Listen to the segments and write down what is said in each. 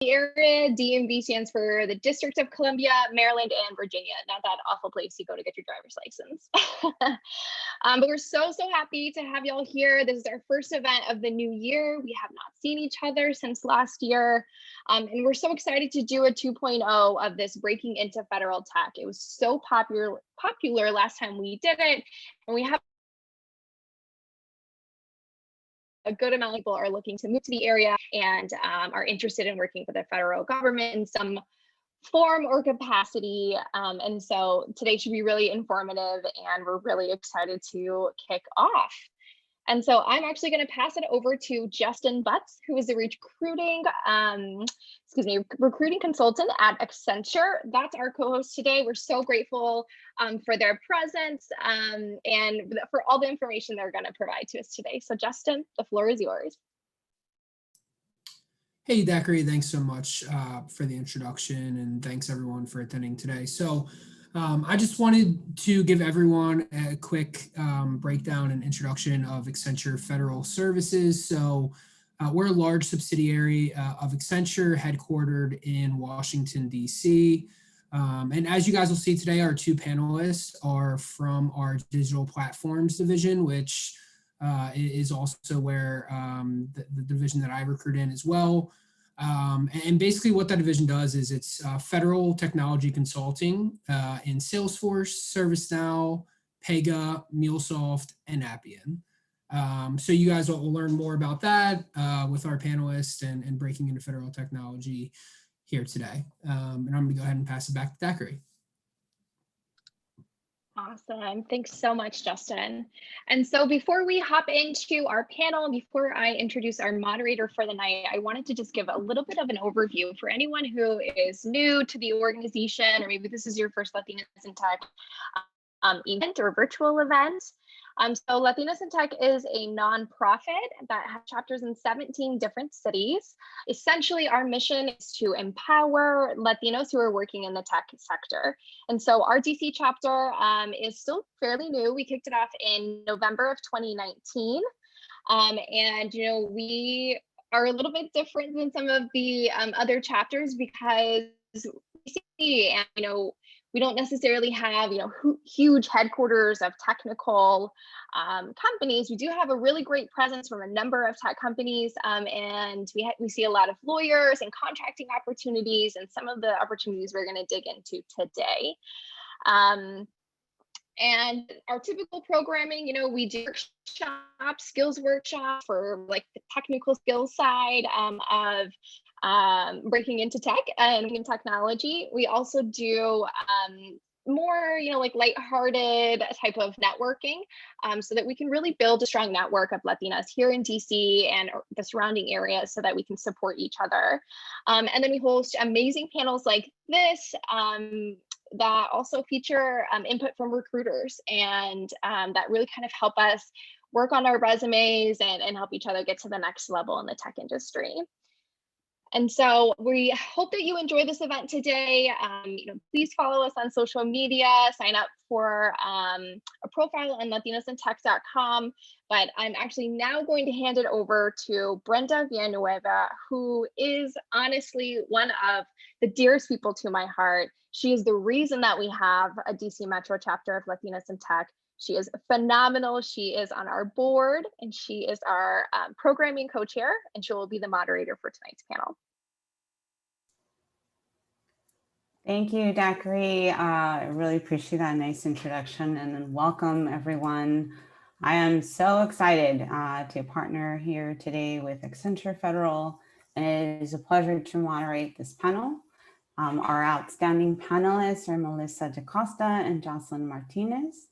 area. DMV stands for the District of Columbia, Maryland, and Virginia. Not that awful place you go to get your driver's license. But we're so happy to have y'all here. This is our first event of the new year. We have not seen each other since last year. And we're so excited to do a 2.0 of this Breaking into Federal Tech. It was so popular last time we did it. And we have a good amount of people are looking to move to the area and are interested in working for the federal government in some form or capacity. And so today should be really informative, and we're really excited to kick off. And so I'm actually going to pass it over to Justin Butts, who is the recruiting consultant at Accenture. That's our co-host today. We're so grateful for their presence and for all the information they're going to provide to us today. So Justin, the floor is yours. Hey, Thackeray, thanks so much for the introduction, and thanks everyone for attending today. So I just wanted to give everyone a quick breakdown and introduction of Accenture Federal Services. So we're a large subsidiary of Accenture, headquartered in Washington, D.C. And as you guys will see today, our two panelists are from our digital platforms division, which is also where the division that I recruit in as well. And basically what that division does is it's federal technology consulting in Salesforce, ServiceNow, Pega, MuleSoft, and Appian. So you guys will learn more about that with our panelists and breaking into federal technology here today. And I'm going to go ahead and pass it back to Thackeray. Awesome. Thanks so much, Justin. And so before we hop into our panel, before I introduce our moderator for the night, I wanted to just give a little bit of an overview for anyone who is new to the organization, or maybe this is your first Latinas in Tech event or virtual event. So Latinas in Tech is a nonprofit that has chapters in 17 different cities. Essentially, our mission is to empower Latinos who are working in the tech sector. And so our DC chapter is still fairly new. We kicked it off in November of 2019. And, we are a little bit different than some of the other chapters because we see, and, we don't necessarily have, huge headquarters of technical companies. We do have a really great presence from a number of tech companies, and we see a lot of lawyers and contracting opportunities, and some of the opportunities we're going to dig into today. And our typical programming, we do skills workshops for like the technical skills side of breaking into tech and in technology. We also do more, like lighthearted type of networking so that we can really build a strong network of Latinas here in DC and the surrounding areas so that we can support each other. And then we host amazing panels like this that also feature input from recruiters and that really kind of help us work on our resumes and help each other get to the next level in the tech industry. And so we hope that you enjoy this event today. Please follow us on social media, sign up for a profile on latinasintech.com. But I'm actually now going to hand it over to Brenda Villanueva, who is honestly one of the dearest people to my heart. She is the reason that we have a DC Metro chapter of Latinas in Tech. She is phenomenal. She is on our board, and she is our programming co-chair, and she will be the moderator for tonight's panel. Thank you, Thackeray. I really appreciate that nice introduction, and welcome everyone. I am so excited to partner here today with Accenture Federal, and it is a pleasure to moderate this panel. Our outstanding panelists are Melissa DaCosta and Jocelyn Martinez.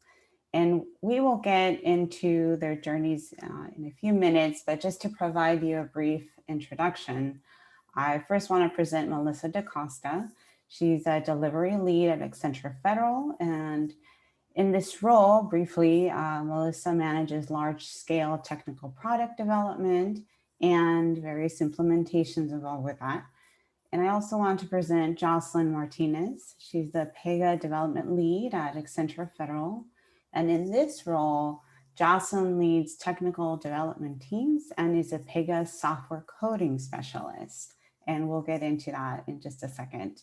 And we will get into their journeys in a few minutes, but just to provide you a brief introduction, I first want to present Melissa DaCosta. She's a delivery lead at Accenture Federal, and in this role, briefly, Melissa manages large-scale technical product development and various implementations involved with that. And I also want to present Jocelyn Martinez. She's the Pega development lead at Accenture Federal. And in this role, Jocelyn leads technical development teams and is a Pega software coding specialist. and we'll get into that in just a second.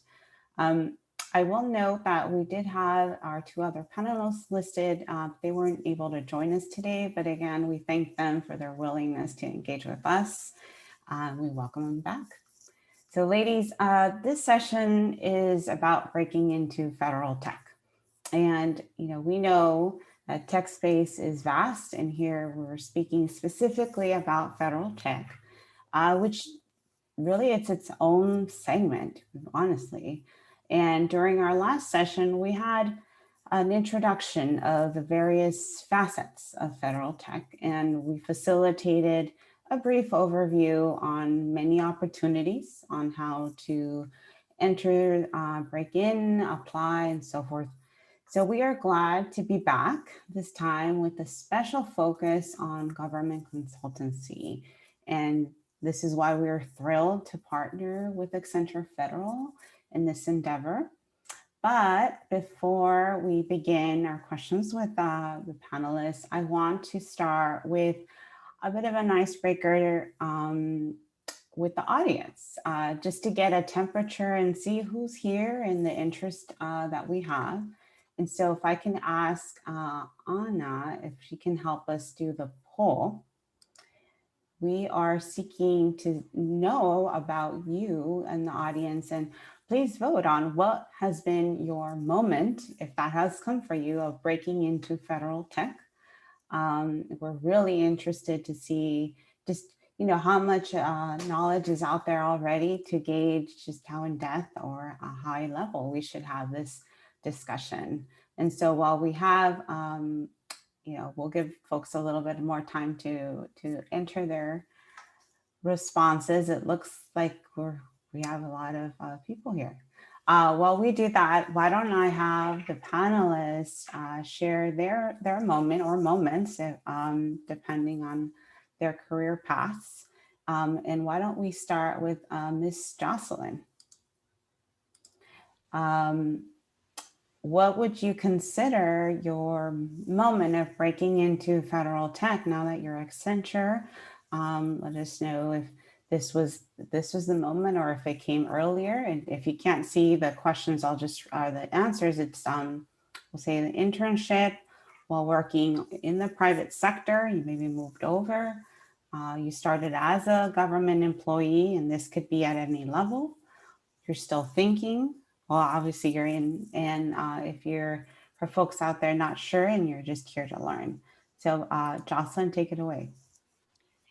I will note that we did have our two other panelists listed. They weren't able to join us today, but again, we thank them for their willingness to engage with us. We welcome them back. So ladies, this session is about breaking into federal tech. And we know that tech space is vast, and here we're speaking specifically about federal tech, which really it's its own segment, honestly. And during our last session, we had an introduction of the various facets of federal tech, and we facilitated a brief overview on many opportunities on how to enter, break in, apply, and so forth. So we are glad to be back this time with a special focus on government consultancy. And this is why we are thrilled to partner with Accenture Federal in this endeavor. But before we begin our questions with the panelists, I want to start with a bit of an icebreaker with the audience, just to get a temperature and see who's here and the interest that we have. And so if I can ask Anna if she can help us do the poll. We are seeking to know about you and the audience, and please vote on what has been your moment, if that has come for you, of breaking into federal tech. We're really interested to see just, how much knowledge is out there already to gauge just how in depth or a high level we should have this discussion. And so while we have, we'll give folks a little bit more time to enter their responses. It looks like we have a lot of people here. While we do that, why don't I have the panelists share their moment or moments, depending on their career paths. And why don't we start with Ms. Jocelyn? What would you consider your moment of breaking into federal tech now that you're Accenture? Let us know if this was the moment or if it came earlier. And if you can't see the questions, I'll just the answers. It's we'll say the internship while working in the private sector. You maybe moved over. You started as a government employee, and this could be at any level. You're still thinking. Well, obviously you're in, and if you're, for folks out there not sure and you're just here to learn. So Jocelyn, take it away.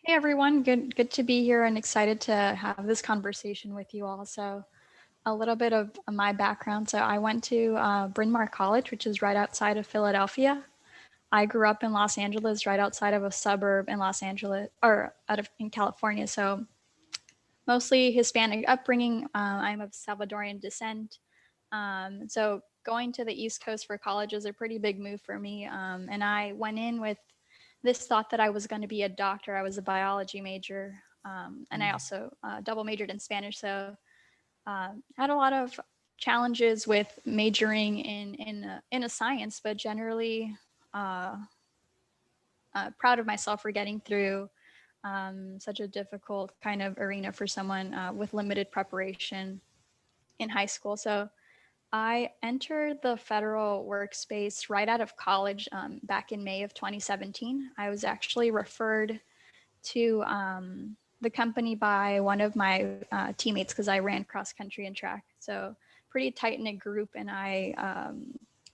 Hey everyone, good to be here and excited to have this conversation with you all. So a little bit of my background. So I went to Bryn Mawr College, which is right outside of Philadelphia. I grew up in Los Angeles, right outside of a suburb in Los Angeles, or in California. So mostly Hispanic upbringing. I'm of Salvadorian descent. So going to the East Coast for college was a pretty big move for me. And I went in with this thought that I was going to be a doctor. I was a biology major. And I also double majored in Spanish. So had a lot of challenges with majoring in a science, but generally proud of myself for getting through such a difficult kind of arena for someone with limited preparation in high school. So I entered the federal workspace right out of college back in May of 2017. I was actually referred to the company by one of my teammates because I ran cross country and track. So pretty tight-knit group, and I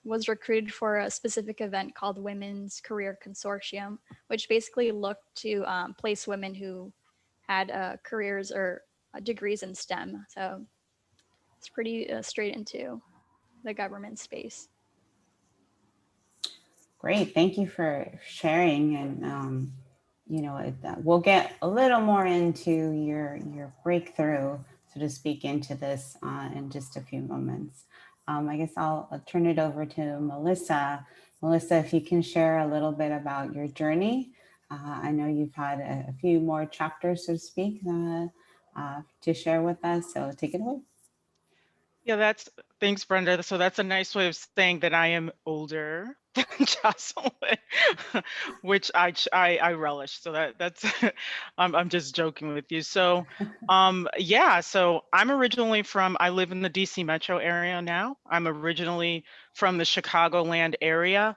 was recruited for a specific event called Women's Career Consortium, which basically looked to place women who had careers or degrees in STEM. So it's pretty straight into the government space. Great, thank you for sharing. And we'll get a little more into your breakthrough, so to speak, into this in just a few moments. I guess I'll turn it over to Melissa. Melissa, if you can share a little bit about your journey. I know you've had a few more chapters, so to speak, to share with us, so take it away. Yeah, thanks, Brenda. So that's a nice way of saying that I am older than Jocelyn, which I relish. So that's I'm just joking with you. So yeah, so I live in the DC metro area now. I'm originally from the Chicagoland area.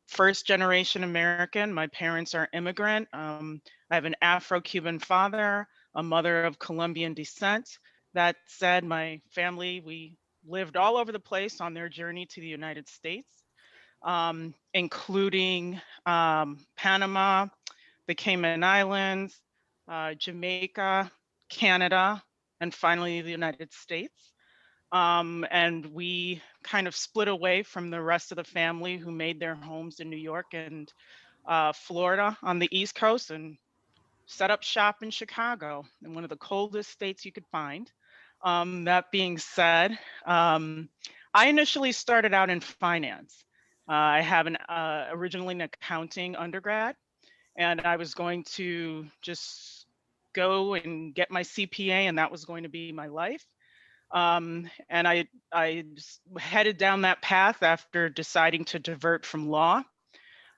First generation American. My parents are immigrant. I have an Afro-Cuban father, a mother of Colombian descent. That said, my family, we lived all over the place on their journey to the United States, including Panama, the Cayman Islands, Jamaica, Canada, and finally the United States. And we kind of split away from the rest of the family who made their homes in New York and Florida on the East Coast and set up shop in Chicago, in one of the coldest states you could find. That being said, I initially started out in finance. I have originally an accounting undergrad, and I was going to just go and get my CPA, and that was going to be my life. And I headed down that path after deciding to divert from law.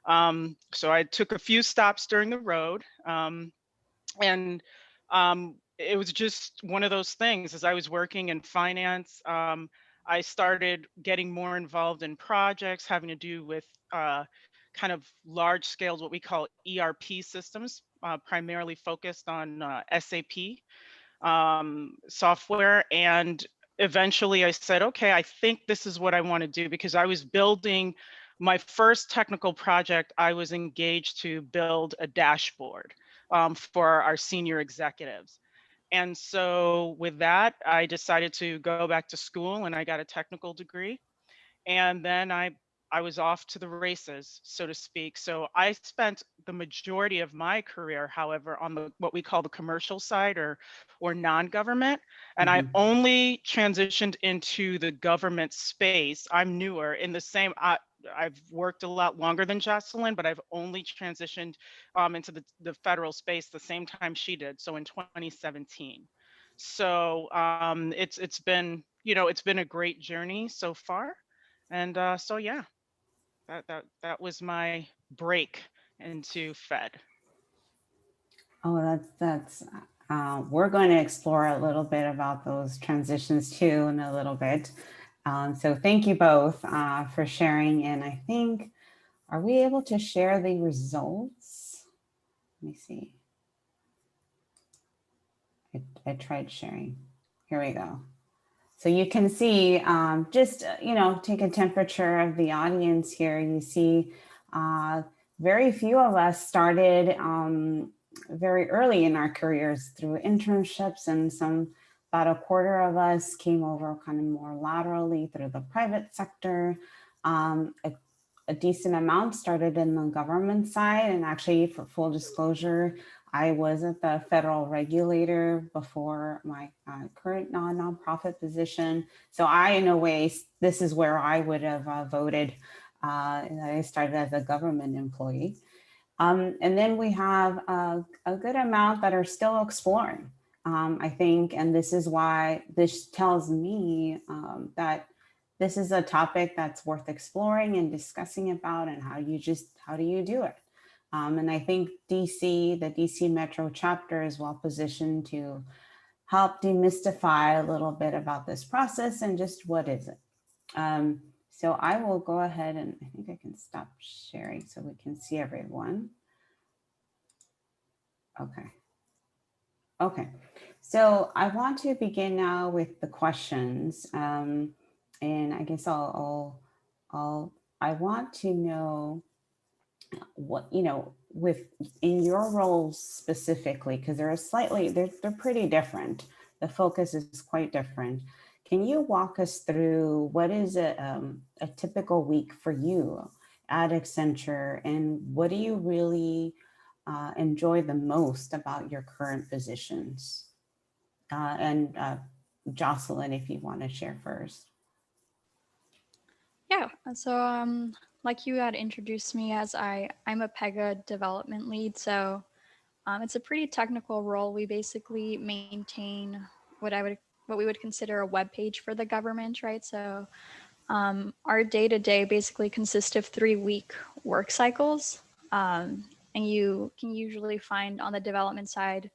So I took a few stops during the road. And it was just one of those things. As I was working in finance, I started getting more involved in projects having to do with kind of large scale, what we call ERP systems, primarily focused on SAP software. And eventually I said, okay, I think this is what I want to do, because I was building my first technical project. I was engaged to build a dashboard for our senior executives. And so with that, I decided to go back to school and I got a technical degree. And then I was off to the races, so to speak. So I spent the majority of my career, however, on the what we call the commercial side or non-government. And I only transitioned into the government space. I'm newer in the same. I've worked a lot longer than Jocelyn, but I've only transitioned into the federal space the same time she did. So in 2017. So it's been, it's been a great journey so far. And so yeah, that was my break into Fed. Oh, we're going to explore a little bit about those transitions too in a little bit. So thank you both for sharing. And I think, are we able to share the results? Let me see. I tried sharing. Here we go. So you can see, take a temperature of the audience here. You see very few of us started very early in our careers through internships, and about a quarter of us came over kind of more laterally through the private sector. A decent amount started in the government side, and actually, for full disclosure, I was at the federal regulator before my current nonprofit position. So in a way, this is where I would have voted. I started as a government employee. And then we have a good amount that are still exploring, I think, and this is why this tells me that this is a topic that's worth exploring and discussing about, and how do you do it? And I think the DC Metro chapter is well positioned to help demystify a little bit about this process and just what is it. So I will go ahead and I think I can stop sharing so we can see everyone. Okay. So I want to begin now with the questions. And I guess I want to know what, in your roles specifically, because they're pretty different. The focus is quite different. Can you walk us through what is a typical week for you at Accenture, and what do you really enjoy the most about your current positions? And Jocelyn, if you want to share first. Yeah, so like you had introduced me as, I'm a PEGA development lead. So it's a pretty technical role. We basically maintain what I would what we would consider a web page for the government, right? So our day-to-day basically consists of 3-week work cycles. And you can usually find on the development side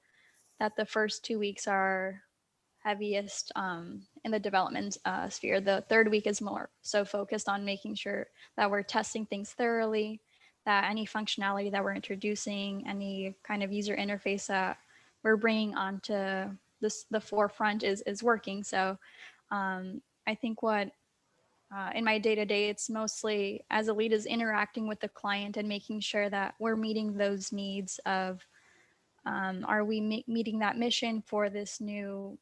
that the first 2 weeks are heaviest in the development sphere. The third week is more so focused on making sure that we're testing things thoroughly, that any functionality that we're introducing, any kind of user interface that we're bringing onto the forefront is working. So I think what in my day-to-day, it's mostly as a lead is interacting with the client and making sure that we're meeting those needs of are we meeting that mission for this new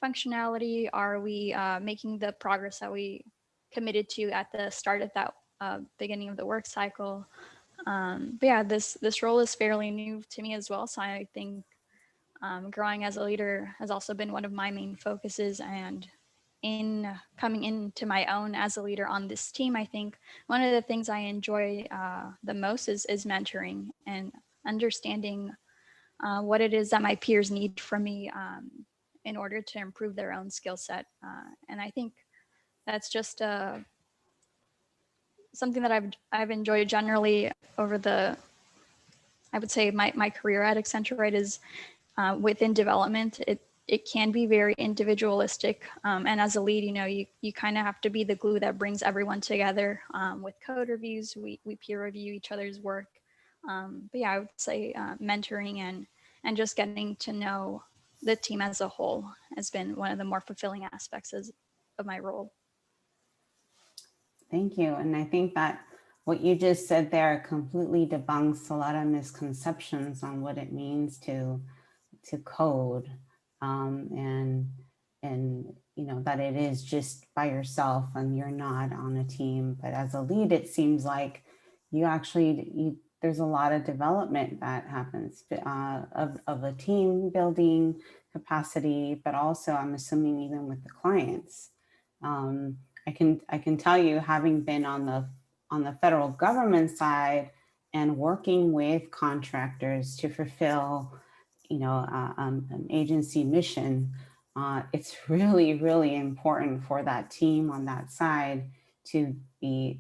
functionality? Are we making the progress that we committed to at the start of that beginning of the work cycle? But yeah, this role is fairly new to me as well. So I think growing as a leader has also been one of my main focuses. And in coming into my own as a leader on this team, I think one of the things I enjoy the most is mentoring and understanding what it is that my peers need from me in order to improve their own skill set. And I think that's just something that I've enjoyed generally over I would say my career at Accenture, right, is within development. It can be very individualistic. And as a lead, you kind of have to be the glue that brings everyone together with code reviews. We peer review each other's work. But yeah, I would say mentoring and just getting to know the team as a whole has been one of the more fulfilling aspects of my role. Thank you. And I think that what you just said there completely debunks a lot of misconceptions on what it means to code, and that it is just by yourself and you're not on a team. But as a lead, it seems like there's a lot of development that happens of a team building capacity, but also I'm assuming even with the clients. I can tell you, having been on the federal government side and working with contractors to fulfill an agency mission, it's really, really important for that team on that side to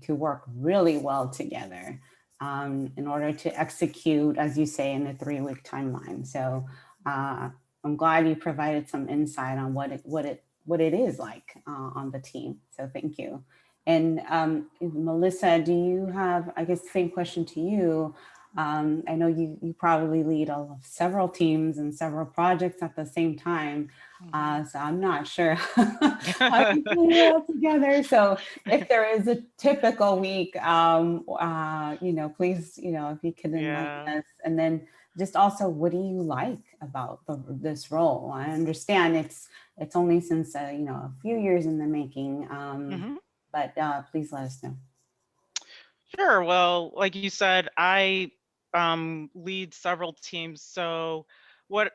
work really well together in order to execute, as you say, in a 3-week timeline. So I'm glad you provided some insight on what it is like on the team. So thank you. And Melissa, do you have, I guess, the same question to you? I know you probably lead several teams and several projects at the same time. So I'm not sure how you put it all together. So if there is a typical week, please, if you could enlighten us. And then just also, what do you like about this role? I understand it's only since, a few years in the making, but please let us know. Sure. Well, like you said, I lead several teams. So what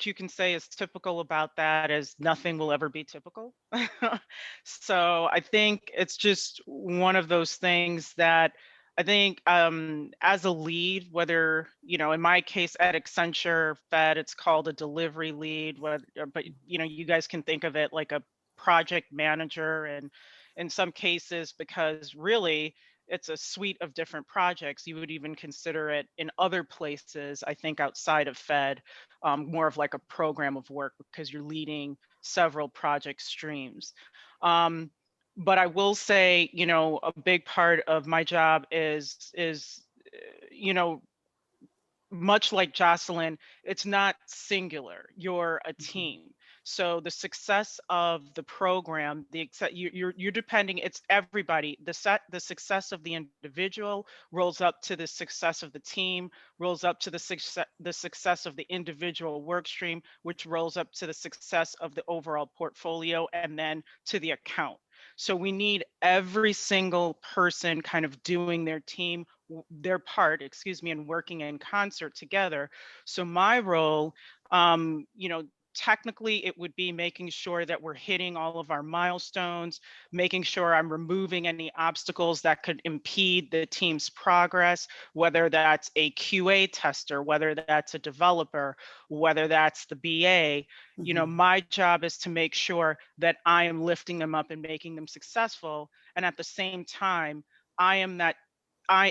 you can say is typical about that is nothing will ever be typical. So I think it's just one of those things that I think as a lead, whether, in my case at Accenture Fed, it's called a delivery lead, but you guys can think of it like a project manager, and in some cases, because really, it's a suite of different projects. You would even consider it in other places, I think outside of Fed, more of like a program of work because you're leading several project streams. But I will say, a big part of my job is much like Jocelyn, it's not singular. You're a team. So the success of the program, you're depending. It's everybody. The success of the individual rolls up to the success of the team, rolls up to the success of the individual work stream, which rolls up to the success of the overall portfolio, and then to the account. So we need every single person kind of doing their part, and working in concert together. So my role, technically it would be making sure that we're hitting all of our milestones, making sure I'm removing any obstacles that could impede the team's progress, whether that's a QA tester, whether that's a developer, whether that's the BA. You know, my job is to make sure that I am lifting them up and making them successful. And at the same time,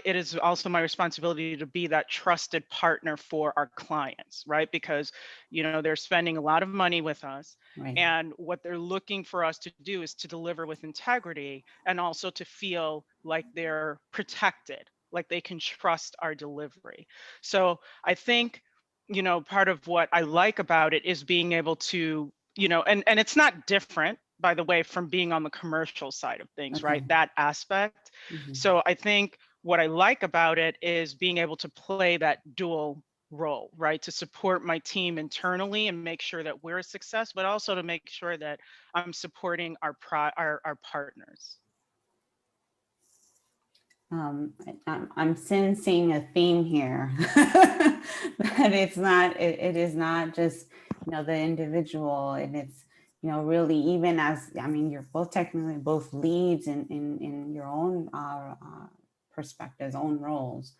it is also my responsibility to be that trusted partner for our clients, right? Because, you know, they're spending a lot of money with us. Right. And what they're looking for us to do is to deliver with integrity and also to feel like they're protected, like they can trust our delivery. So I think, you know, part of what I like about it is being able to, you know, and it's not different, by the way, from being on the commercial side of things, Okay. right? That aspect. So I think what I like about it is being able to play that dual role, right? To support my team internally and make sure that we're a success, but also to make sure that I'm supporting our partners. I'm sensing a theme here that it is not just, you know, the individual, and it's, you know, really, even as, I mean, you're both technically both leads in your own perspectives, own roles.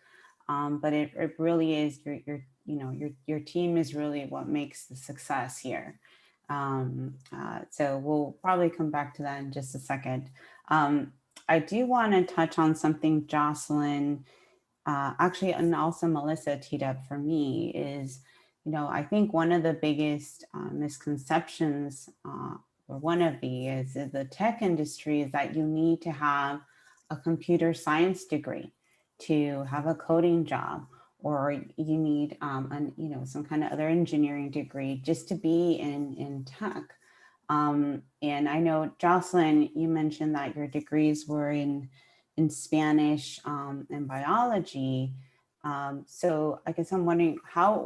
But it really is your team is really what makes the success here. So we'll probably come back to that in just a second. I do want to touch on something Jocelyn, actually, and also Melissa teed up for me is, you know, I think one of the biggest misconceptions, or one of the is the tech industry, is that you need to have a computer science degree to have a coding job, or you need some kind of other engineering degree just to be in tech. And I know, Jocelyn, you mentioned that your degrees were in Spanish and biology. So I guess I'm wondering,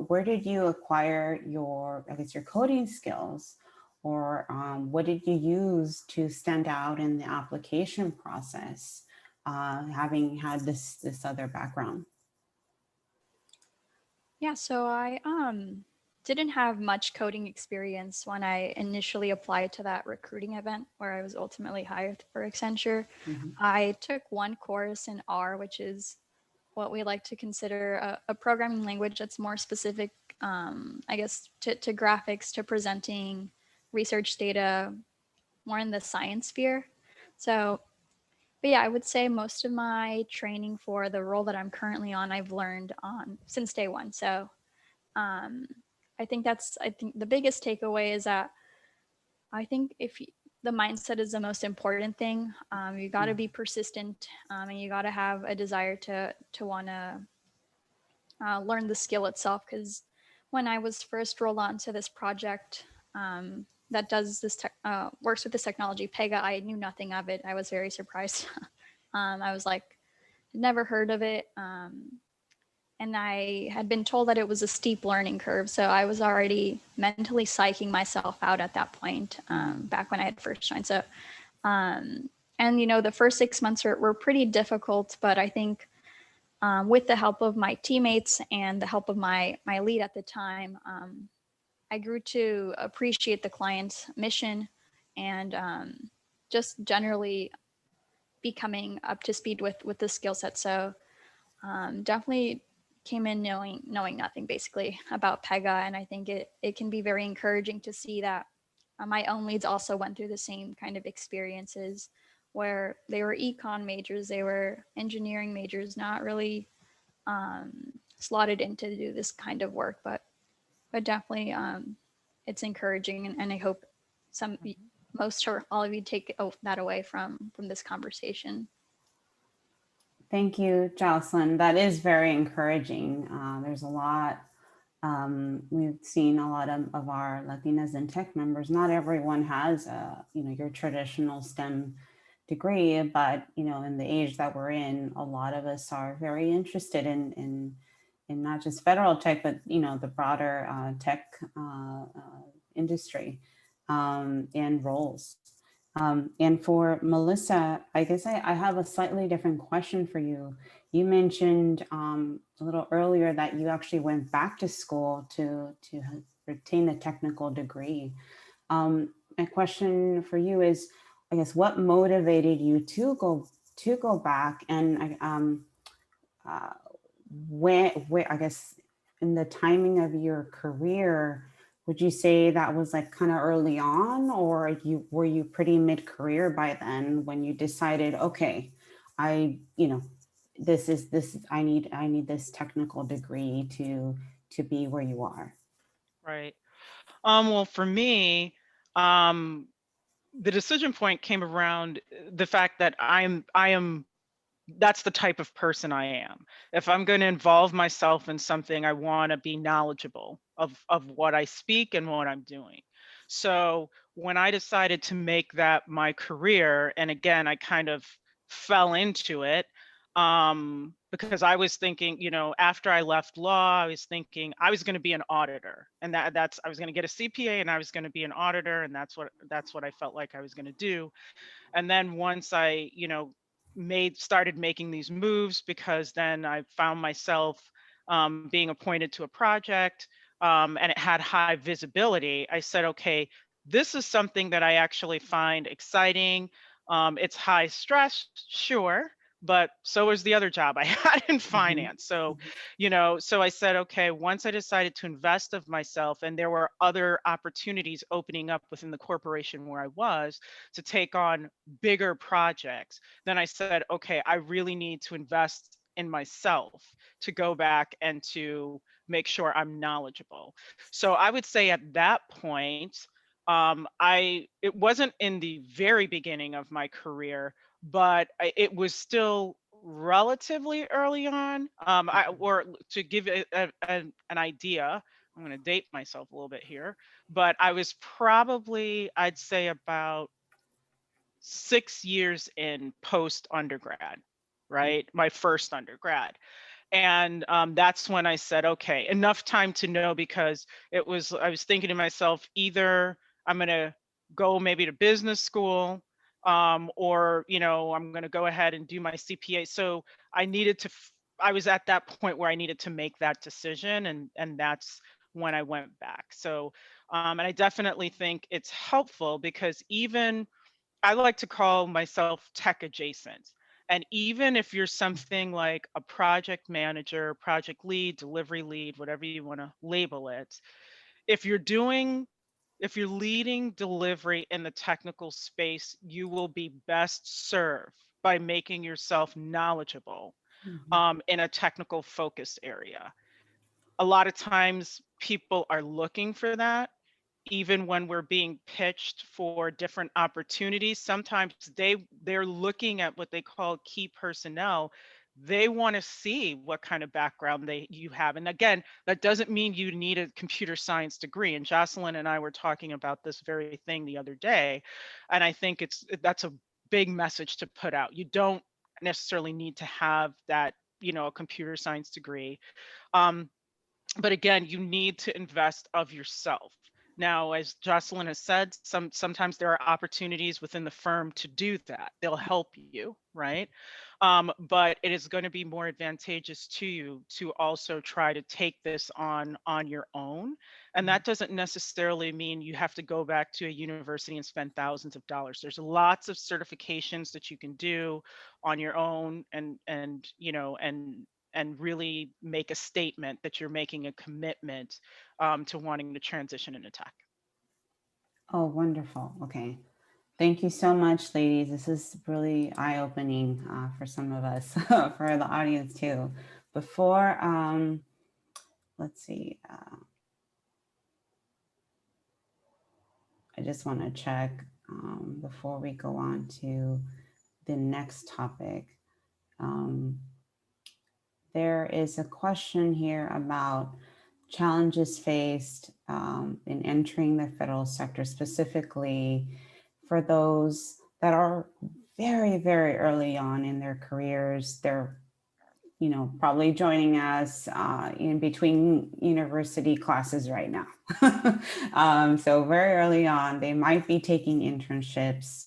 where did you acquire your coding skills, or what did you use to stand out in the application process, having had this other background? Yeah, so I didn't have much coding experience when I initially applied to that recruiting event where I was ultimately hired for Accenture. I took one course in R, which is what we like to consider a programming language that's more specific, I guess, to graphics, to presenting research data, more in the science sphere. So, but yeah, I would say most of my training for the role that I'm currently on, I've learned on since day one. So I think the biggest takeaway is that I think the mindset is the most important thing. You got to be persistent, and you got to have a desire to want to learn the skill itself. Because when I was first rolled onto this project that does this works with this technology, Pega, I knew nothing of it. I was very surprised. I was like, never heard of it. And I had been told that it was a steep learning curve. So I was already mentally psyching myself out at that point, back when I had first joined. So, and you know, the first 6 months were pretty difficult, but I think with the help of my teammates and the help of my lead at the time, I grew to appreciate the client's mission and just generally becoming up to speed with the skill set. So definitely came in knowing nothing basically about Pega. And I think it can be very encouraging to see that my own leads also went through the same kind of experiences where they were econ majors, they were engineering majors, not really slotted in to do this kind of work, but definitely it's encouraging, and I hope most or all of you take that away from this conversation. Thank you, Jocelyn. That is very encouraging. There's a lot, we've seen a lot of our Latinas and tech members. Not everyone has your traditional STEM degree, but in the age that we're in, a lot of us are very interested in not just federal tech, but the broader tech industry and roles. And for Melissa, I guess I have a slightly different question for you. You mentioned a little earlier that you actually went back to school to retain the technical degree. My question for you is, I guess, what motivated you to go back, and where I guess in the timing of your career, would you say that was like kind of early on, or were you pretty mid-career by then when you decided, okay, I need this technical degree to be where you are? Right. Well, for me, the decision point came around the fact that that's the type of person I am. If I'm going to involve myself in something, I want to be knowledgeable of what I speak and what I'm doing. So when I decided to make that my career, and again, I kind of fell into it, because I was thinking, after I left law, I was thinking I was going to be an auditor, and that's I was going to get a CPA, and I was going to be an auditor, and that's what I felt like I was going to do. And then once I, started making these moves, because then I found myself being appointed to a project, and it had high visibility, I said, okay, this is something that I actually find exciting. It's high stress, sure, but so is the other job I had in finance. So, so I said, okay, once I decided to invest of myself, and there were other opportunities opening up within the corporation where I was to take on bigger projects, then I said, okay, I really need to invest in myself to go back and to make sure I'm knowledgeable. So I would say at that point, it wasn't in the very beginning of my career, but it was still relatively early on. Or to give an idea, I'm going to date myself a little bit here, but I was probably, I'd say, about 6 years in post undergrad, right? My first undergrad. And that's when I said, okay, enough time to know, because I was thinking to myself, either I'm going to go maybe to business school, or, I'm going to go ahead and do my CPA. So I was at that point where I needed to make that decision. And that's when I went back. So, and I definitely think it's helpful, because I like to call myself tech adjacent. And even if you're something like a project manager, project lead, delivery lead, whatever you want to label it, if you're leading delivery in the technical space, you will be best served by making yourself knowledgeable in a technical focused area. A lot of times people are looking for that. Even when we're being pitched for different opportunities, sometimes they're looking at what they call key personnel. They want to see what kind of background you have. And again, that doesn't mean you need a computer science degree. And Jocelyn and I were talking about this very thing the other day. And I think that's a big message to put out. You don't necessarily need to have that, a computer science degree. But again, you need to invest of yourself. Now, as Jocelyn has said, sometimes there are opportunities within the firm to do that. They'll help you, right? But it is going to be more advantageous to you to also try to take this on your own. And that doesn't necessarily mean you have to go back to a university and spend thousands of dollars. There's lots of certifications that you can do on your own, and really make a statement that you're making a commitment to wanting to transition into tech. Oh, wonderful. Okay. Thank you so much, ladies. This is really eye-opening for some of us, for the audience too. Before, let's see. I just want to check before we go on to the next topic. There is a question here about challenges faced in entering the federal sector, specifically for those that are very, very early on in their careers. They're, probably joining us in between university classes right now. So very early on, they might be taking internships.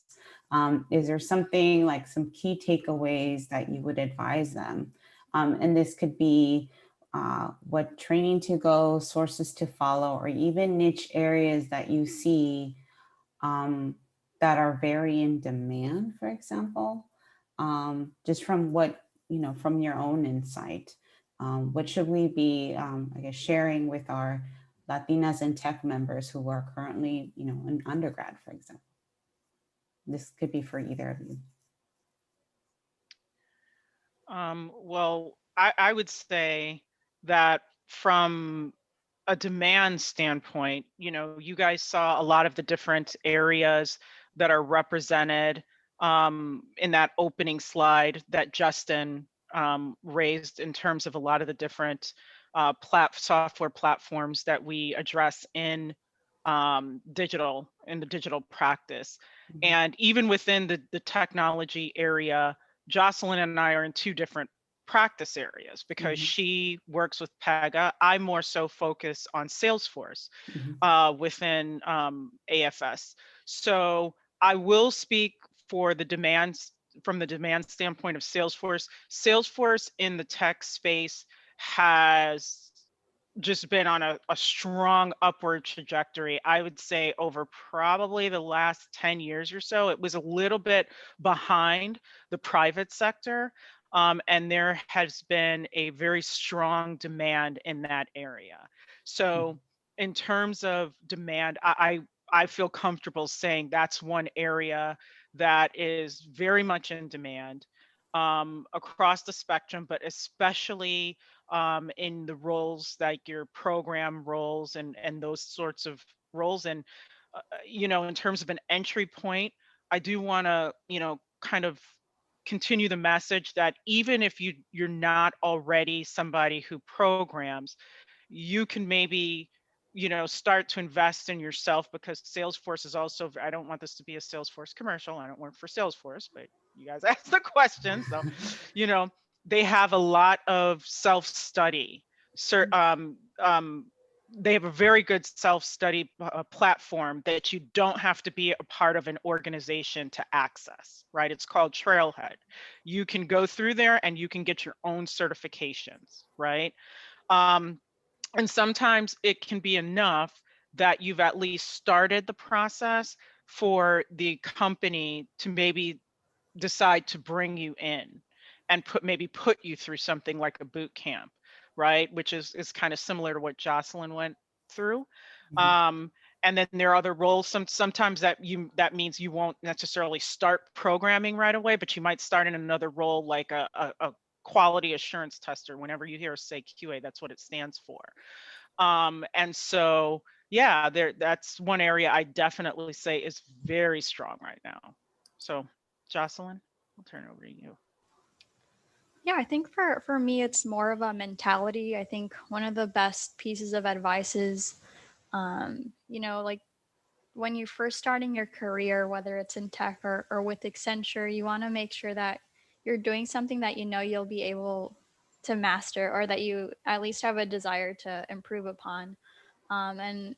Is there something like some key takeaways that you would advise them? And this could be what training to go, sources to follow, or even niche areas that you see that are very in demand, for example, just from what, from your own insight. What should we be, I guess, sharing with our Latinas in tech members who are currently, in undergrad, for example? This could be for either of you. Well, I would say that from a demand standpoint, you guys saw a lot of the different areas that are represented in that opening slide that Justin raised in terms of a lot of the different software platforms that we address in the digital practice. Mhm. And even within the technology area, Jocelyn and I are in two different practice areas because she works with Pega. I more so focus on Salesforce within AFS. So I will speak for the demands from the demand standpoint of Salesforce. Salesforce in the tech space has just been on a strong upward trajectory. I would say over probably the last 10 years or so. It was a little bit behind the private sector. And there has been a very strong demand in that area. So in terms of demand, I feel comfortable saying that's one area that is very much in demand across the spectrum, but especially in the roles like your program roles and those sorts of roles. And, in terms of an entry point, I do want to, kind of continue the message that even if you're not already somebody who programs, you can maybe start to invest in yourself, because Salesforce is also, I don't want this to be a Salesforce commercial, I don't work for Salesforce, but you guys asked the question, so they have a lot of self-study. They have a very good self-study platform that you don't have to be a part of an organization to access, right? It's called Trailhead. You can go through there and you can get your own certifications, right? And sometimes it can be enough that you've at least started the process for the company to maybe decide to bring you in and put you through something like a boot camp, right? Which is kind of similar to what Jocelyn went through. And then there are other roles. Sometimes that means you won't necessarily start programming right away, but you might start in another role like a quality assurance tester. Whenever you hear us say QA, that's what it stands for. And so, yeah, that's one area I definitely say is very strong right now. So, Jocelyn, I'll turn it over to you. Yeah, I think for me, it's more of a mentality. I think one of the best pieces of advice is, like when you're first starting your career, whether it's in tech or with Accenture, you want to make sure that you're doing something that you'll be able to master, or that you at least have a desire to improve upon. And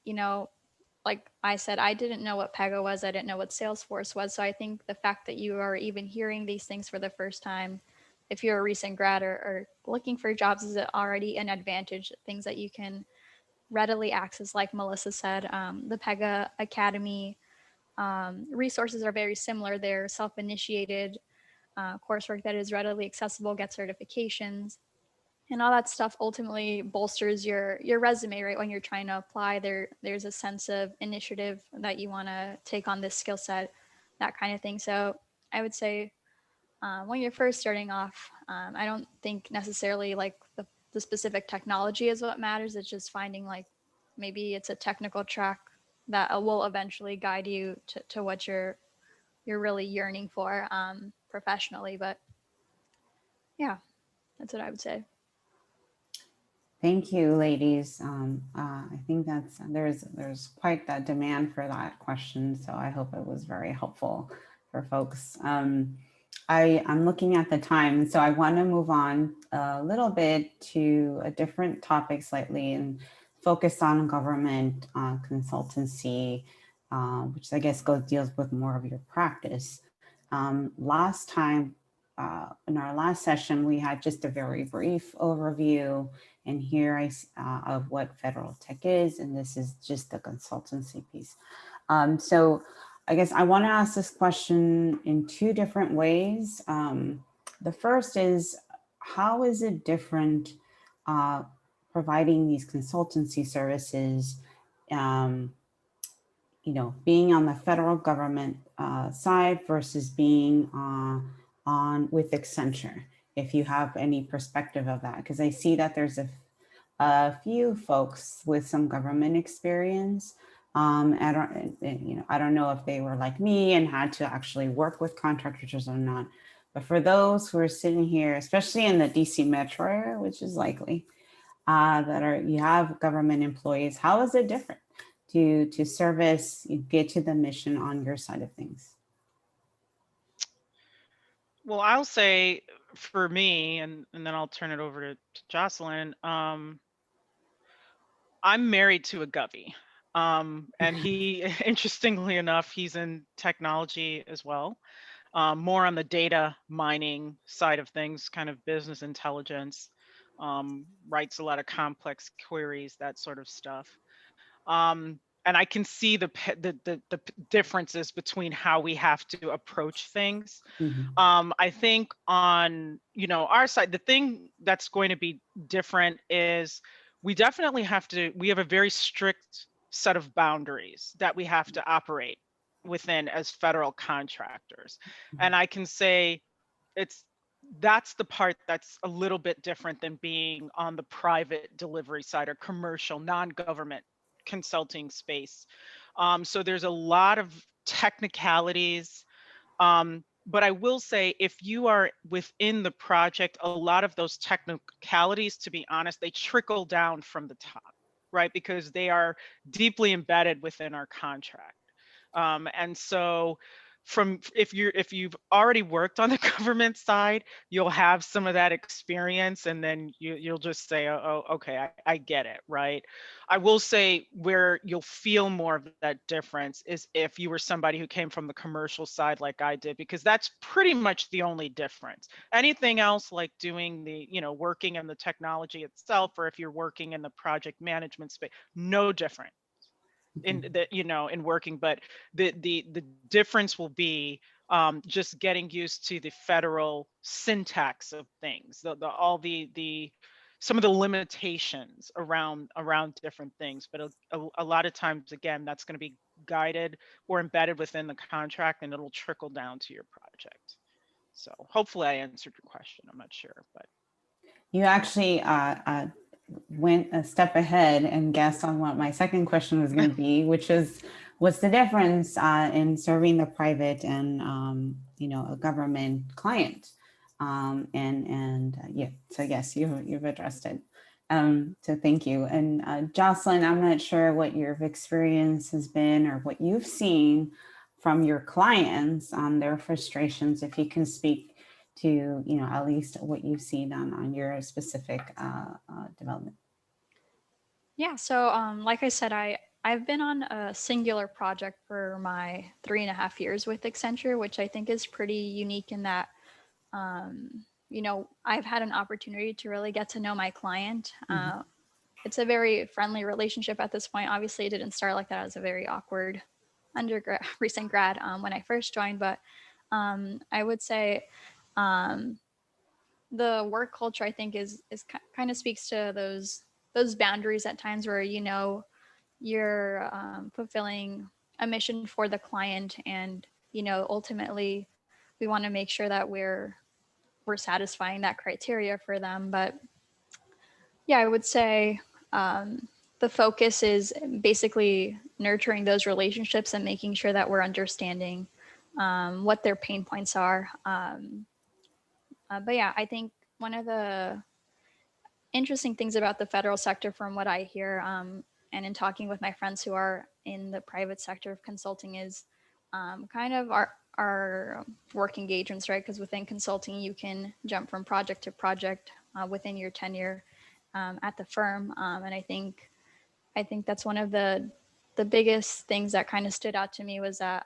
like I said, I didn't know what Pega was. I didn't know what Salesforce was. So I think the fact that you are even hearing these things for the first time, if you're a recent grad or looking for jobs, is already an advantage. Things that you can readily access, like Melissa said. The Pega Academy resources are very similar. They're self-initiated coursework that is readily accessible, get certifications, and all that stuff ultimately bolsters your resume, right? When you're trying to apply, there's a sense of initiative that you want to take on this skill set, that kind of thing. So I would say when you're first starting off, I don't think necessarily like the specific technology is what matters. It's just finding like maybe it's a technical track that will eventually guide you to what you're really yearning for professionally. But yeah, that's what I would say. Thank you, ladies. I think there's quite that demand for that question, so I hope it was very helpful for folks. I'm looking at the time, so I want to move on a little bit to a different topic slightly and focus on government consultancy, which I guess deals with more of your practice. Last time, in our last session, we had just a very brief overview and hear of what federal tech is, and this is just the consultancy piece. So I guess I want to ask this question in two different ways. The first is, how is it different providing these consultancy services, being on the federal government side versus being on with Accenture, if you have any perspective of that? Because I see that there's a few folks with some government experience. I don't know if they were like me and had to actually work with contractors or not. But for those who are sitting here, especially in the DC metro area, which is likely, you have government employees, how is it different to service, get to the mission on your side of things? Well, I'll say for me, and then I'll turn it over to Jocelyn. I'm married to a Govy. And he, interestingly enough, he's in technology as well, more on the data mining side of things, kind of business intelligence, writes a lot of complex queries, that sort of stuff. And I can see the differences between how we have to approach things. Mm-hmm. I think on our side, the thing that's going to be different is we definitely we have a very strict set of boundaries that we have to operate within as federal contractors. And I can say that's the part that's a little bit different than being on the private delivery side or commercial, non-government consulting space. So there's a lot of technicalities. But I will say, if you are within the project, a lot of those technicalities, to be honest, they trickle down from the top, right? Because they are deeply embedded within our contract. And so if you've already worked on the government side, you'll have some of that experience, and then you'll just say, oh, okay, I get it, right? I will say where you'll feel more of that difference is if you were somebody who came from the commercial side like I did, because that's pretty much the only difference. Anything else, like doing the, working in the technology itself, or if you're working in the project management space, no different in the in working, but the difference will be just getting used to the federal syntax of things, all the some of the limitations around different things. But a lot of times, again, that's going to be guided or embedded within the contract, and it'll trickle down to your project. So hopefully I answered your question. I'm not sure, but You actually went a step ahead and guessed on what my second question was going to be, which is, what's the difference in serving the private and a government client? Yeah, so yes, you've addressed it. So thank you. And Jocelyn, I'm not sure what your experience has been or what you've seen from your clients on their frustrations, if you can speak to at least what you've seen on your specific development. Yeah, so like I said, I've been on a singular project for my 3.5 years with Accenture, which I think is pretty unique in that I've had an opportunity to really get to know my client. It's a very friendly relationship at this point. Obviously, it didn't start like that. I was a very awkward recent grad when I first joined, but I would say the work culture, I think, is kind of speaks to those boundaries at times where you're fulfilling a mission for the client, and ultimately we want to make sure that we're satisfying that criteria for them. But yeah, I would say the focus is basically nurturing those relationships and making sure that we're understanding what their pain points are. But yeah, I think one of the interesting things about the federal sector, from what I hear, and in talking with my friends who are in the private sector of consulting, is kind of our work engagements, right? Because within consulting, you can jump from project to project within your tenure at the firm. And I think that's one of the biggest things that kind of stood out to me, was that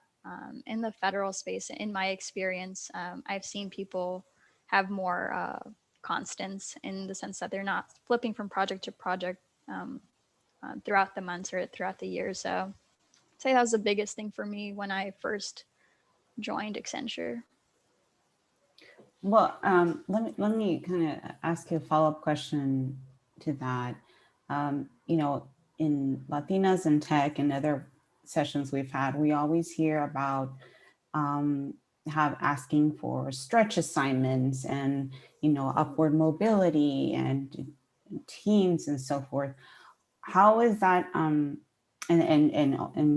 in the federal space, in my experience, I've seen people have more constants in the sense that they're not flipping from project to project throughout the months or throughout the year. So I'd say that was the biggest thing for me when I first joined Accenture. Well, let me kind of ask you a follow-up question to that. You know, in Latinas in Tech and other sessions we've had, we always hear about asking for stretch assignments and, you know, upward mobility and teams and so forth. How is that? And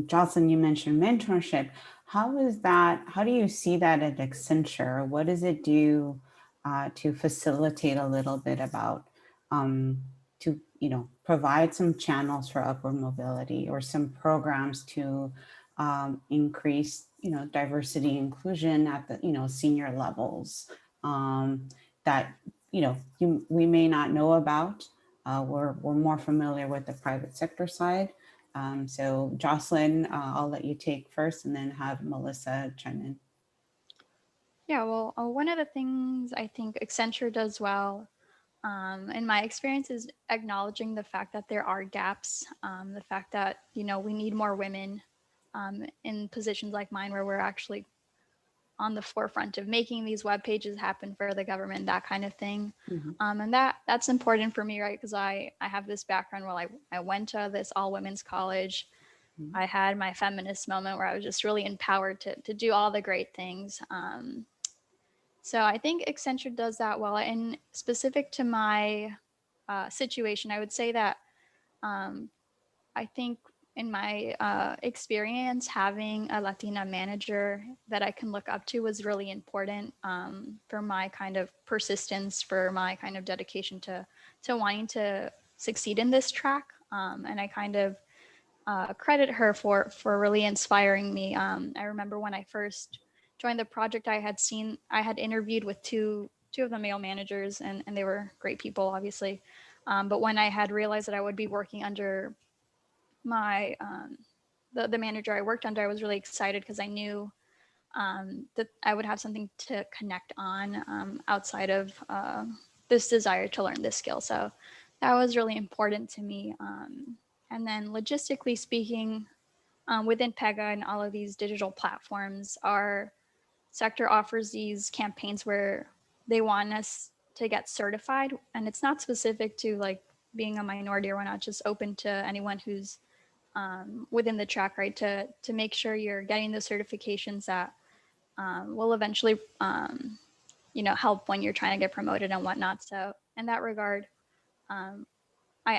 Jocelyn, you mentioned mentorship. How is that? How do you see that at Accenture? What does it do to facilitate a little bit about to, you know, provide some channels for upward mobility or some programs to increase, you know, diversity inclusion at the, you know, senior levels that, you know, we may not know about. We're more familiar with the private sector side. So Jocelyn, I'll let you take first and then have Melissa chime in. Yeah, well, one of the things I think Accenture does well, in my experience, is acknowledging the fact that there are gaps, the fact that, you know, we need more women in positions like mine where we're actually on the forefront of making these web pages happen for the government, that kind of thing. And that's important for me, right? Because I have this background where I went to this all women's college. I had my feminist moment where I was just really empowered to do all the great things. So I think Accenture does that well. And specific to my situation, I would say that I think in my experience, having a Latina manager that I can look up to was really important for my kind of persistence, for my kind of dedication to wanting to succeed in this track. And I kind of credit her for really inspiring me. I remember when I first joined the project, I had interviewed with two of the male managers, and they were great people, obviously. But when I had realized that I would be working under my the manager I worked under, I was really excited because I knew that I would have something to connect on outside of this desire to learn this skill. So that was really important to me. And then logistically speaking, within Pega and all of these digital platforms, our sector offers these campaigns where they want us to get certified. And it's not specific to like being a minority or whatnot, just open to anyone who's within the track, right? To make sure you're getting the certifications that will eventually, you know, help when you're trying to get promoted and whatnot. So in that regard, I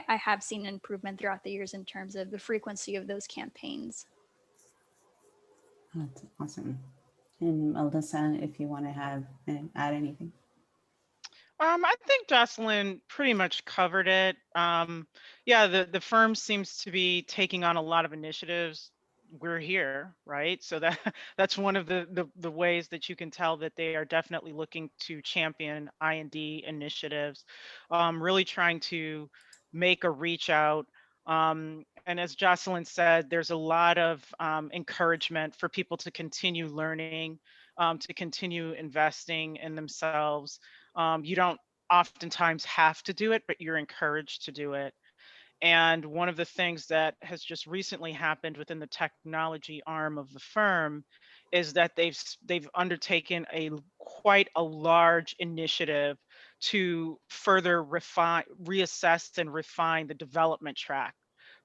have seen an improvement throughout the years in terms of the frequency of those campaigns. That's awesome. And Melissa, if you want to add anything. I think Jocelyn pretty much covered it. Yeah, the firm seems to be taking on a lot of initiatives. We're here, right? So that's one of the ways that you can tell that they are definitely looking to champion I&D initiatives, really trying to make a reach out. And as Jocelyn said, there's a lot of encouragement for people to continue learning, to continue investing in themselves. You don't oftentimes have to do it, but you're encouraged to do it. And one of the things that has just recently happened within the technology arm of the firm is that they've undertaken quite a large initiative to further reassess and refine the development track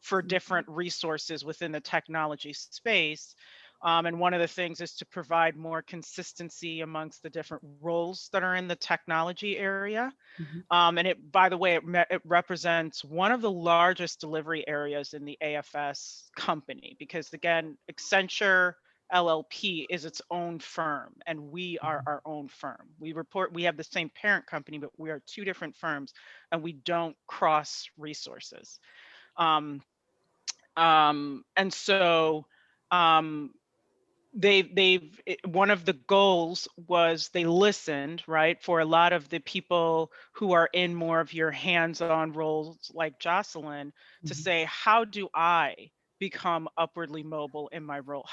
for different resources within the technology space. And one of the things is to provide more consistency amongst the different roles that are in the technology area. And it, by the way, it represents one of the largest delivery areas in the AFS company, because again, Accenture LLP is its own firm, and we are our own firm. We have the same parent company, but we are two different firms, and we don't cross resources. And so one of the goals was they listened, right, for a lot of the people who are in more of your hands-on roles like Jocelyn, to say, how do I become upwardly mobile in my role?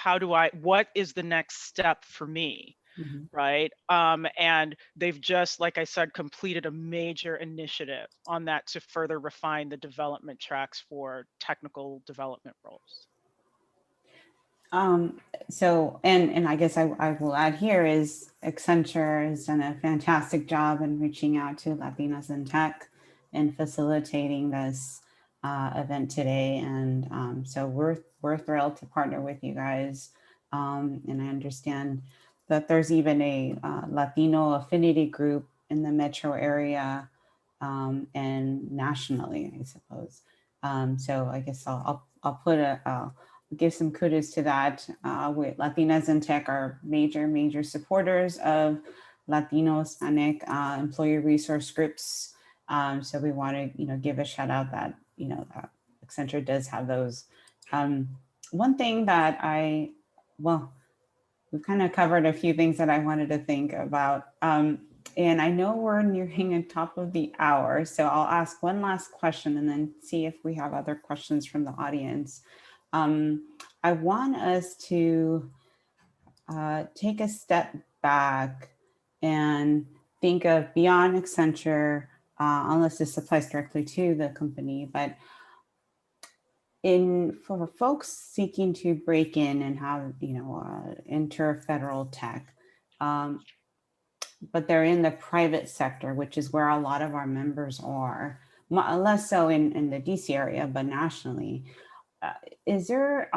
What is the next step for me? Mhm. right? And they've just, like I said, completed a major initiative on that to further refine the development tracks for technical development roles. So, and I guess I will add here is Accenture has done a fantastic job in reaching out to Latinas in tech and facilitating this event today. And so we're thrilled to partner with you guys. And I understand that there's even a Latino affinity group in the metro area and nationally, I suppose. So I guess I'll put give some kudos to that. Latinas in Tech are major supporters of Latino Hispanic employee resource groups. So we want to, give a shout out that, that Accenture does have those. One thing that we've kind of covered a few things that I wanted to think about. And I know we're nearing the top of the hour, so I'll ask one last question and then see if we have other questions from the audience. I want us to take a step back and think of beyond Accenture, unless this applies directly to the company, but for folks seeking to break in and have, enter federal tech, but they're in the private sector, which is where a lot of our members are, less so in the DC area, but nationally. Is there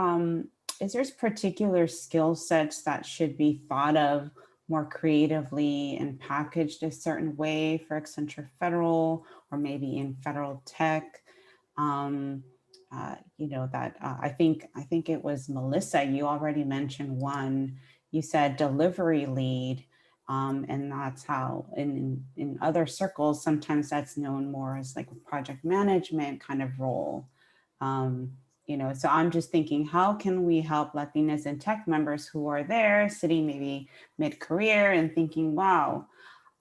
particular skill sets that should be thought of more creatively and packaged a certain way for Accenture Federal or maybe in federal tech? I think it was Melissa, you already mentioned one. You said delivery lead, and that's how in other circles sometimes that's known more as like a project management kind of role. So I'm just thinking, how can we help Latinas and tech members who are there sitting maybe mid-career and thinking, wow,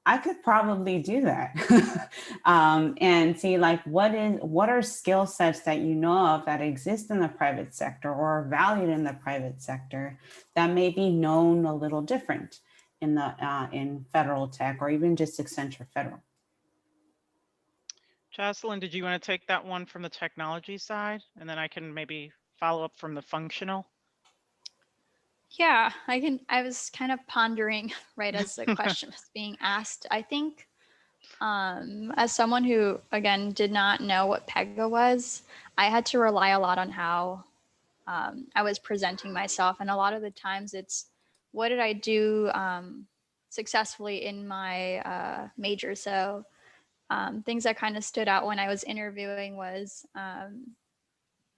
I could probably do that. And see like, what are skill sets that you know of that exist in the private sector or are valued in the private sector that may be known a little different in federal tech or even just Accenture Federal. Jocelyn, did you want to take that one from the technology side? And then I can maybe follow up from the functional. Yeah, I was kind of pondering right as the question was being asked. I think as someone who, again, did not know what PEGA was, I had to rely a lot on how I was presenting myself. And a lot of the times it's, what did I do successfully in my major? So things that kind of stood out when I was interviewing was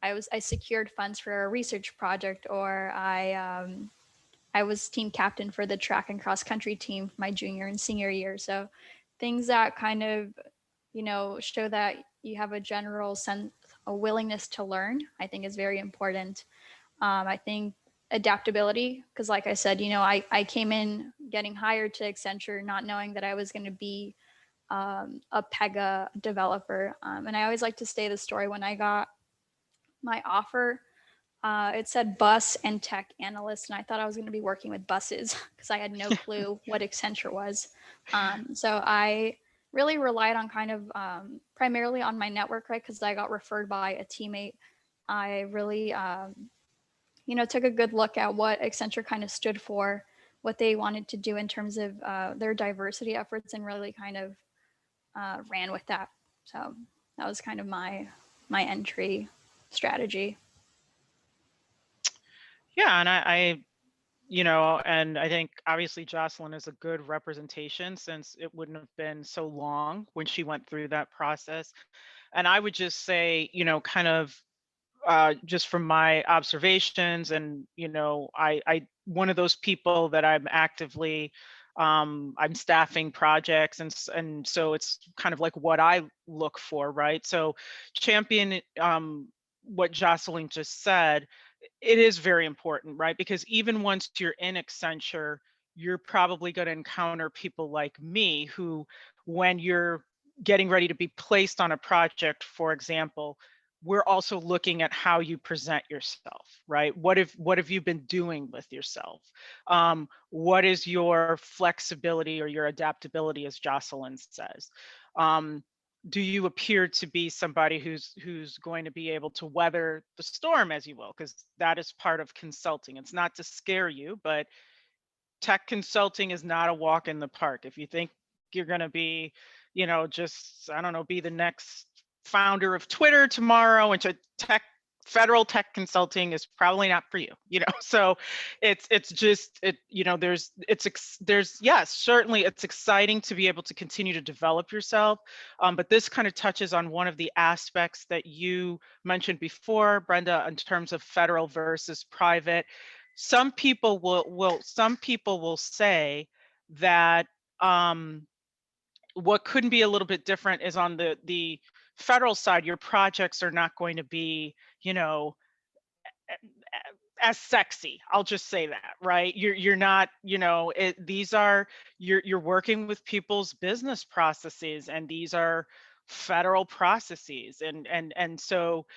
I secured funds for a research project, or I was team captain for the track and cross country team my junior and senior year. So things that kind of, show that you have a general sense, a willingness to learn, I think is very important. I think adaptability, because like I said, I came in getting hired to Accenture, not knowing that I was going to be a PEGA developer. And I always like to say the story when I got my offer. It said bus and tech analyst, and I thought I was going to be working with buses because I had no clue what Accenture was. So I really relied on kind of primarily on my network, right? Because I got referred by a teammate. I really, took a good look at what Accenture kind of stood for, what they wanted to do in terms of their diversity efforts, and really kind of ran with that. So that was kind of my entry strategy. Yeah, and and I think obviously Jocelyn is a good representation since it wouldn't have been so long when she went through that process. And I would just say, kind of just from my observations and, I one of those people that I'm actively, I'm staffing projects and so it's kind of like what I look for, right? So champion what Jocelyn just said, it is very important, right? Because even once you're in Accenture, you're probably going to encounter people like me who, when you're getting ready to be placed on a project, for example, we're also looking at how you present yourself, right? What have you been doing with yourself? What is your flexibility or your adaptability, as Jocelyn says? Do you appear to be somebody who's going to be able to weather the storm, as you will? Because that is part of consulting. It's not to scare you, but tech consulting is not a walk in the park. If you think you're going to be, just, I don't know, be the next founder of Twitter tomorrow, and federal tech consulting is probably not for you, so yes, certainly it's exciting to be able to continue to develop yourself, but this kind of touches on one of the aspects that you mentioned before, Brenda, in terms of federal versus private. Some people will say that what couldn't be a little bit different is on the federal side, your projects are not going to be, as sexy. I'll just say that, right? You're not, you're working with people's business processes, and these are federal processes, and so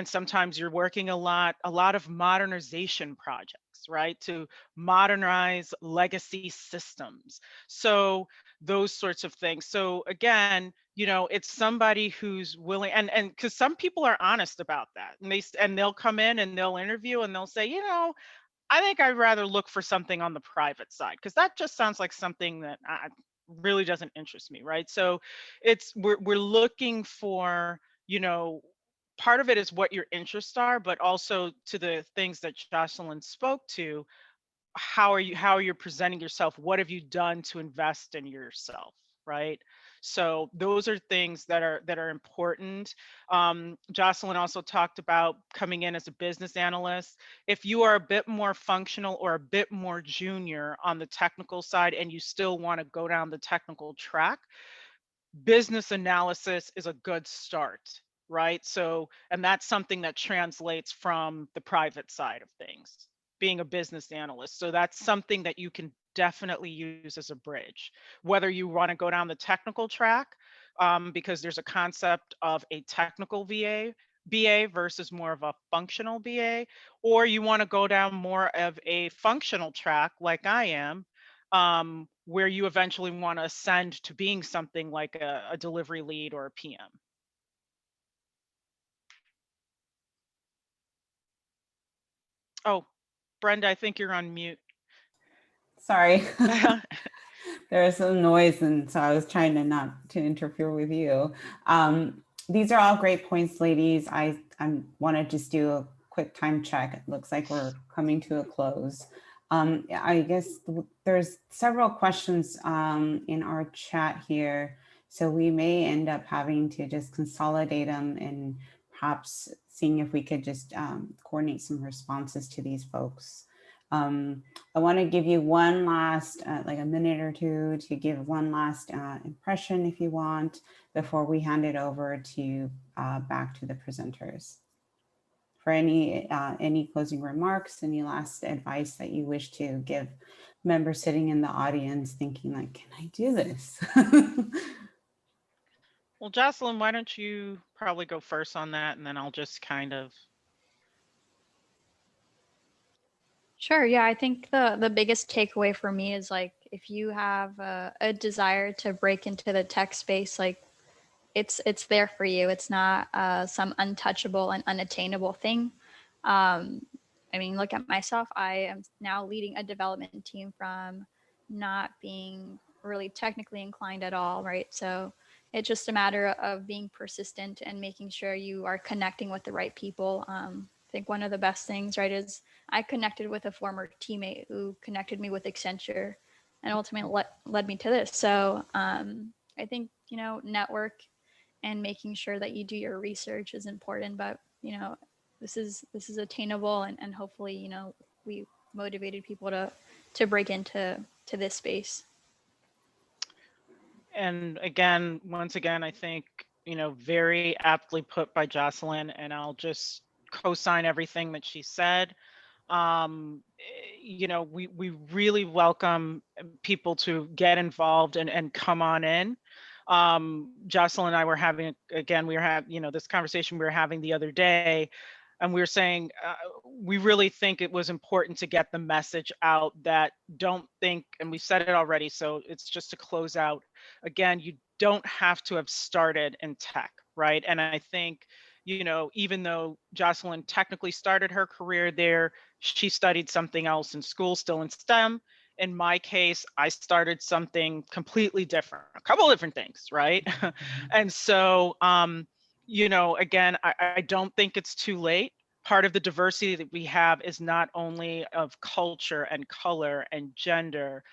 sometimes you're working a lot of modernization projects, right, to modernize legacy systems. So those sorts of things. So again, it's somebody who's willing, and because some people are honest about that, and they'll come in and they'll interview and they'll say, I think I'd rather look for something on the private side, because that just sounds like something that really doesn't interest me, right? So we're looking for, part of it is what your interests are, but also to the things that Jocelyn spoke to. How are you presenting yourself? What have you done to invest in yourself, right? So those are things that are important. Jocelyn also talked about coming in as a business analyst. If you are a bit more functional or a bit more junior on the technical side, and you still want to go down the technical track, business analysis is a good start, right? So, and that's something that translates from the private side of things, being a business analyst. So that's something that you can definitely use as a bridge, whether you want to go down the technical track, because there's a concept of a technical BA versus more of a functional BA, or you want to go down more of a functional track like I am, where you eventually want to ascend to being something like a delivery lead or a PM. Oh, Brenda, I think you're on mute. Sorry. There's some noise, and so I was trying to not to interfere with you. These are all great points, ladies. I want to just do a quick time check. It looks like we're coming to a close. I guess there's several questions in our chat here, so we may end up having to just consolidate them and perhaps seeing if we could just coordinate some responses to these folks. I want to give you one last, like a minute or two to give one last impression if you want, before we hand it over to back to the presenters. For any closing remarks, any last advice that you wish to give members sitting in the audience thinking like, can I do this? Well, Jocelyn, why don't you probably go first on that, and then I'll just kind of. Sure. Yeah, I think the biggest takeaway for me is like, if you have a desire to break into the tech space, like it's there for you. It's not some untouchable and unattainable thing. I mean, look at myself. I am now leading a development team from not being really technically inclined at all, right? So it's just a matter of being persistent and making sure you are connecting with the right people. I think one of the best things, right, is I connected with a former teammate who connected me with Accenture and ultimately led me to this. So I think, network and making sure that you do your research is important, but, this is attainable, and hopefully, we motivated people to break into this space. And again, once again, I think, very aptly put by Jocelyn, and I'll just co-sign everything that she said. We really welcome people to get involved and come on in. Jocelyn and I were having, again, we were having, you know, this conversation we were having the other day, and we were saying, we really think it was important to get the message out that don't think, and we said it already, so it's just to close out, again, you don't have to have started in tech, right? And I think, you know, even though Jocelyn technically started her career there, she studied something else in school, still in STEM. In my case, I started something completely different, a couple different things, right? And so, you know, again, I don't think it's too late. Part of the diversity that we have is not only of culture and color and gender,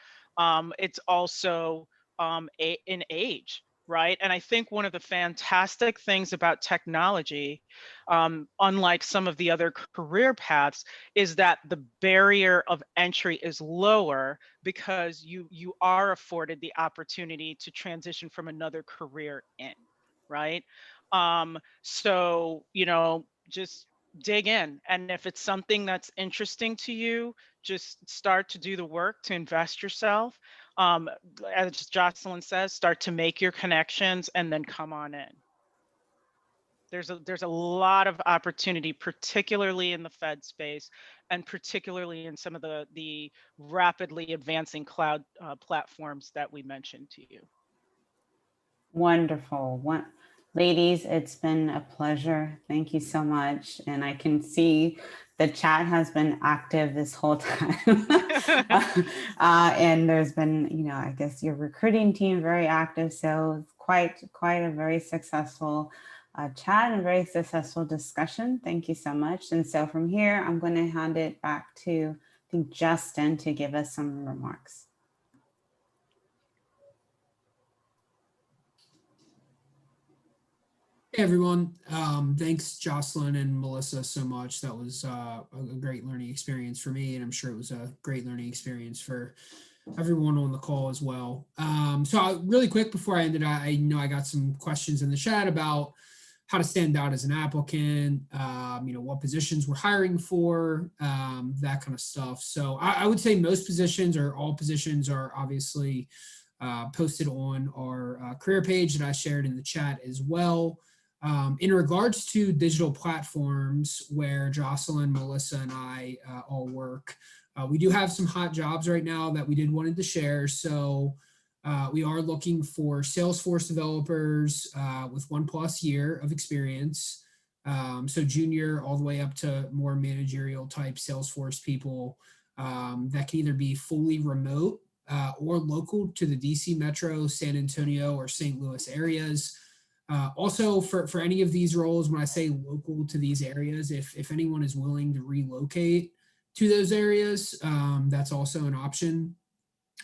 it's also in age, right? And I think one of the fantastic things about technology, unlike some of the other career paths, is that the barrier of entry is lower because you are afforded the opportunity to transition from another career in, right? So, you know, just dig in. And if it's something that's interesting to you, just start to do the work to invest yourself. As Jocelyn says, start to make your connections and then come on in. There's a lot of opportunity, particularly in the Fed space, and particularly in some of the rapidly advancing cloud platforms that we mentioned to you. Wonderful. Ladies, it's been a pleasure. Thank you so much. And I can see the chat has been active this whole time. And there's been, you know, I guess your recruiting team very active. So quite a very successful chat and a very successful discussion. Thank you so much. And so from here, I'm going to hand it back to, I think, Justin to give us some remarks. Hey everyone, thanks Jocelyn and Melissa so much. That was a great learning experience for me, and I'm sure it was a great learning experience for everyone on the call as well. Really quick before I ended, I know I got some questions in the chat about how to stand out as an applicant, you know, what positions we're hiring for, that kind of stuff. So I would say most positions or all positions are obviously posted on our career page that I shared in the chat as well. In regards to digital platforms where Jocelyn, Melissa, and I all work, we do have some hot jobs right now that we wanted to share. So we are looking for Salesforce developers with 1+ year of experience. So junior all the way up to more managerial type Salesforce people that can either be fully remote or local to the DC Metro, San Antonio, or St. Louis areas. Also, for any of these roles, when I say local to these areas, if anyone is willing to relocate to those areas, that's also an option.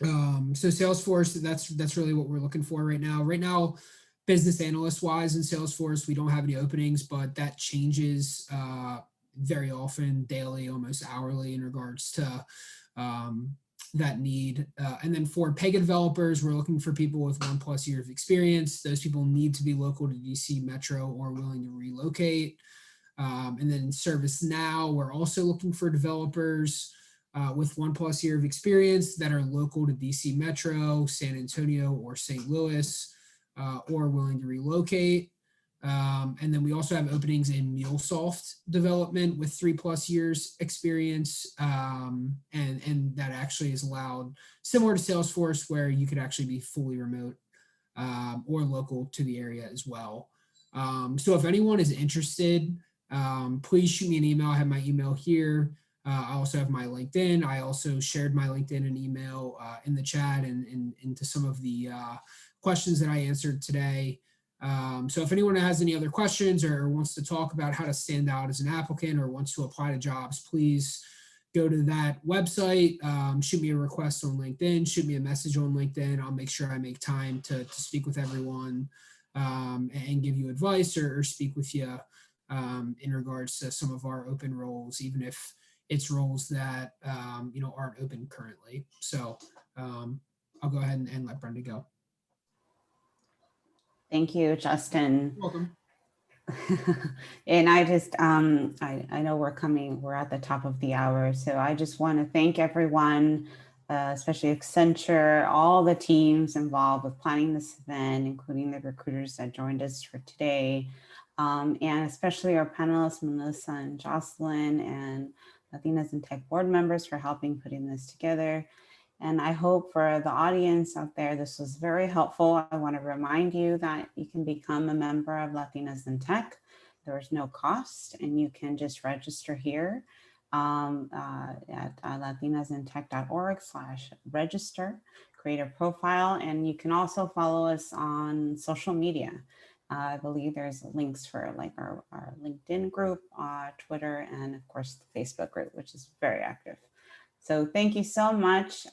So Salesforce, that's really what we're looking for right now. Right now, business analyst wise in Salesforce, we don't have any openings, but that changes very often, daily, almost hourly in regards to that need. And then for Pega developers, we're looking for people with 1+ year of experience. Those people need to be local to DC Metro or willing to relocate. And then in ServiceNow, we're also looking for developers with 1+ year of experience that are local to DC Metro, San Antonio, or St. Louis, or willing to relocate. And then we also have openings in MuleSoft development with 3+ years experience. And that actually is allowed, similar to Salesforce, where you could actually be fully remote or local to the area as well. So if anyone is interested, please shoot me an email. I have my email here. I also have my LinkedIn. I also shared my LinkedIn and email in the chat and into some of the questions that I answered today. So if anyone has any other questions or wants to talk about how to stand out as an applicant or wants to apply to jobs, please go to that website, shoot me a request on LinkedIn, shoot me a message on LinkedIn. I'll make sure I make time to speak with everyone and give you advice or speak with you in regards to some of our open roles, even if it's roles that you know, aren't open currently. So I'll go ahead and let Brenda go. Thank you, Justin. You're welcome. And I just, I know we're at the top of the hour, so I just want to thank everyone especially Accenture, all the teams involved with planning this event, including the recruiters that joined us for today, and especially our panelists, Melissa and Jocelyn, and Latinas in Tech board members for helping putting this together. And I hope for the audience out there, this was very helpful. I want to remind you that you can become a member of Latinas in Tech. There's no cost, and you can just register here at latinasintech.org/register, create a profile, and you can also follow us on social media. I believe there's links for like our LinkedIn group, Twitter, and of course the Facebook group, which is very active. So thank you so much.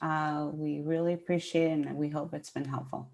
We really appreciate it, and we hope it's been helpful.